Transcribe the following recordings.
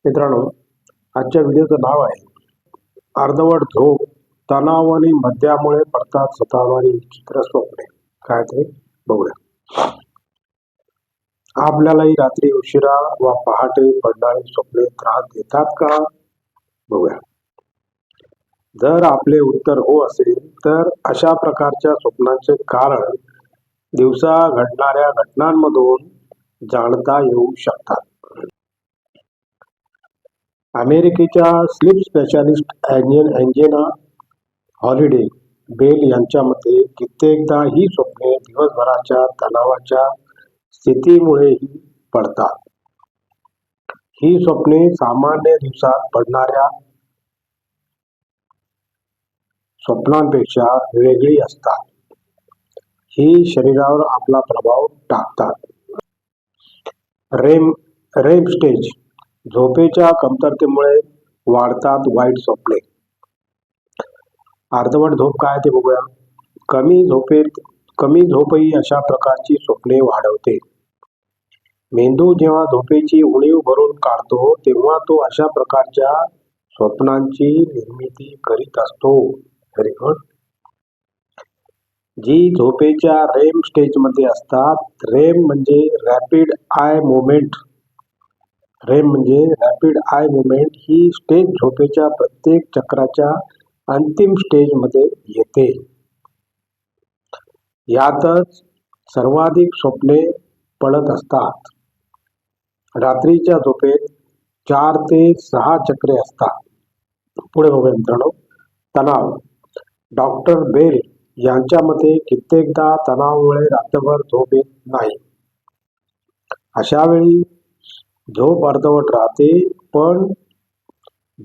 मित्रांनो, आजच्या व्हिडिओचं नाव आहे अर्धवट झोप, तणाव आणि मद्यामुळे पडतात सतावणारी विचित्र स्वप्ने. काय ते बघूया. आपल्यालाही रात्री उशिरा व पहाटे पडणारी स्वप्ने त्रास देतात का? बघूया. जर आपले उत्तर हो असेल तर अशा प्रकारच्या स्वप्नांचे कारण दिवसा घडणाऱ्या घटनांमधून जाणता येऊ शकतात. अमेरिकेच्या स्लीप स्पेशालिस्ट अँजेना हॉलिडे बेल यांच्या मते कित्येकदा ही स्वप्ने दिवसभराच्या तणावाच्या स्थितीमुळेही पडतात. ही स्वप्ने सामान्य दिवसात पडणाऱ्या स्वप्नांपेक्षा वेगळी असतात. ही शरीरावर आपला प्रभाव टाकतात. रेम स्टेज झोपेच्या कमतरतेमुळे वाढतात वाईट स्वप्ने. अर्धवट झोप काय ते बघूया. कमी झोपही अशा प्रकारची स्वप्ने वाढवते. मेंदू जेव्हा झोपेची उणीव भरून काढतो तेव्हा तो अशा प्रकारच्या स्वप्नांची निर्मिती करीत असतो. Very good. जी झोपेच्या रेम स्टेजमध्ये असतात. रेम म्हणजे rapid I movement. He stage झोपेच्या प्रत्येक चक्राच्या अंतिम स्टेजमध्ये येते. यातच सर्वाधिक स्वप्ने पडत असतात. रात्रीच्या झोपेत 4 ते 6 चक्रे असतात. पुढे बघूया मित्रांनो. तणाव. डॉक्टर बेल यांच्या मते कित्येकदा तणावामुळे रात्रभर झोप येत नाही. अशा वेळी झोप अर्धवट राहते, पण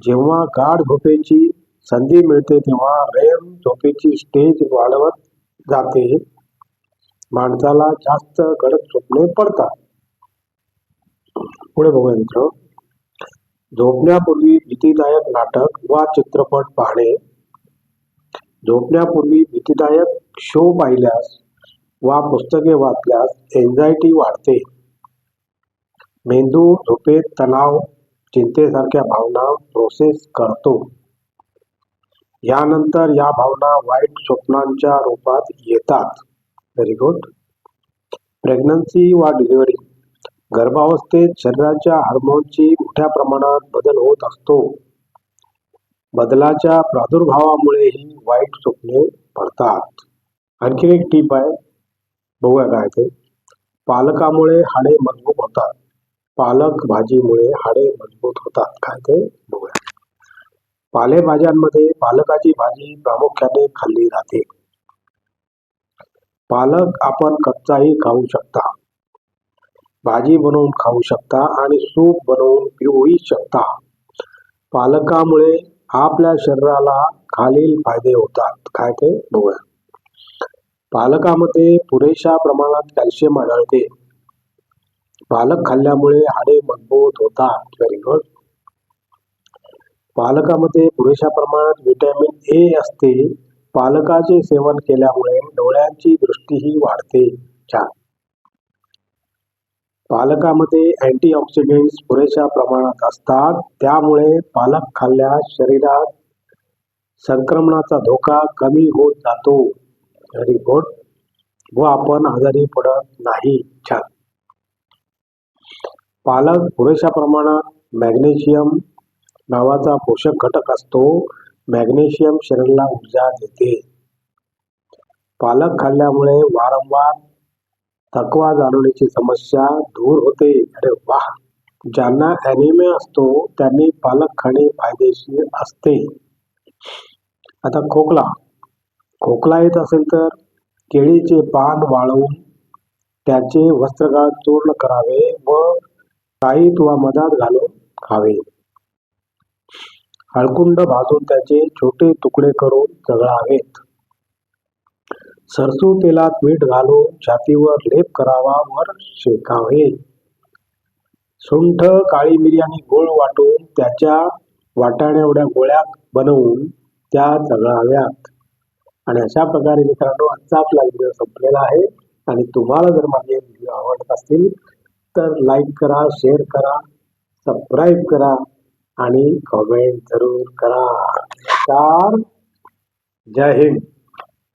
जेव्हा गाढ झोपेची संधी मिळते तेव्हा रेम झोपेची स्टेज वाढवत जाते. माणसाला जास्त गडद स्वप्ने पडतात. पुढे बघूया मित्र. झोपण्यापूर्वी भीतीदायक नाटक वा चित्रपट पाहणे. झोपण्यापूर्वी भीतीदायक शो पाहिल्यास वा पुस्तके वाचल्यास एन्झायटी वाढते. मेंदू झोपेत तणाव, चिंतेसारख्या भावना प्रोसेस करतो. यानंतर या भावना वाईट स्वप्नांच्या रूपात येतात. Very good. प्रेग्नन्सी वा डिलिव्हरी. गर्भावस्थेत शरीराच्या हार्मोनची मोठ्या प्रमाणात बदल होत असतो. बदलाच्या प्रादुर्भावामुळेही वाईट स्वप्ने पडतात. आणखी एक टीप आहे, बघूया काय ते. पालकामुळे हाडे मजबूत होतात. पालक भाजीमुळे हाडे मजबूत होतात. काय ते बघूया. पालेभाज्यांमध्ये पालकाची भाजी प्रामुख्याने खाल्ली जाते. पालक आपण कच्चाही खाऊ शकता, भाजी बनवून खाऊ शकता आणि सूप बनवून पिऊही शकता. पालकामुळे आपल्या शरीराला खालील फायदे होतात. काय ते बघूया. पालकामध्ये पुरेशा प्रमाणात कॅल्शियम आढळते. पालक खाल्ल्यामुळे हाडे मजबूत होतात. Very good. पालकामध्ये पुरेशा प्रमाणात व्हिटॅमिन ए असते. पालकाचे सेवन केल्यामुळे डोळ्यांची दृष्टीही वाढते. छान. पालकामध्ये अँटीऑक्सिडंट्स पुरेशा प्रमाणात असतात. त्यामुळे पालक खाल्ल्यास शरीरात संक्रमणाचा धोका कमी होत जातो. Very good. व आपण आजारी पडत नाही. छान. पालक पुरेशा प्रमाणात मॅग्नेशियम नावाचा पोषक घटक असतो. मॅग्नेशियम शरीराला ऊर्जा देते. पालक खाल्ल्यामुळे वारंवार थकवा जाणवण्याची समस्या दूर होते. अरे वा. ज्यांना ॲनिमिया असतो त्यांनी पालक खाणे फायदेशीर असते. आता खोकला येत असेल तर केळीचे पान वाळवून त्याचे वस्त्रगाळ चूर्ण करावे व शाईत वा मधात घालून खावे. हळकुंड भाजून त्याचे छोटे तुकडे करून चघळावेत. सरसू तेलात मीठ घालून छातीवर लेप करावा वर शेकावे. सुंठ, काळी मिरी आणि गूळ वाटून त्याच्या वाटाण्याएवढ्या गोळ्या बनवून त्या चघळाव्यात. आणि अशा प्रकारे मित्रांनो आजचा आपला व्हिडिओ संपलेला आहे. आणि तुम्हाला जर माझे व्हिडिओ आवडत असतील तर लाईक करा, शेअर करा, सबस्क्राईब करा आणि कमेंट जरूर करा. नमस्कार. जय हिंद.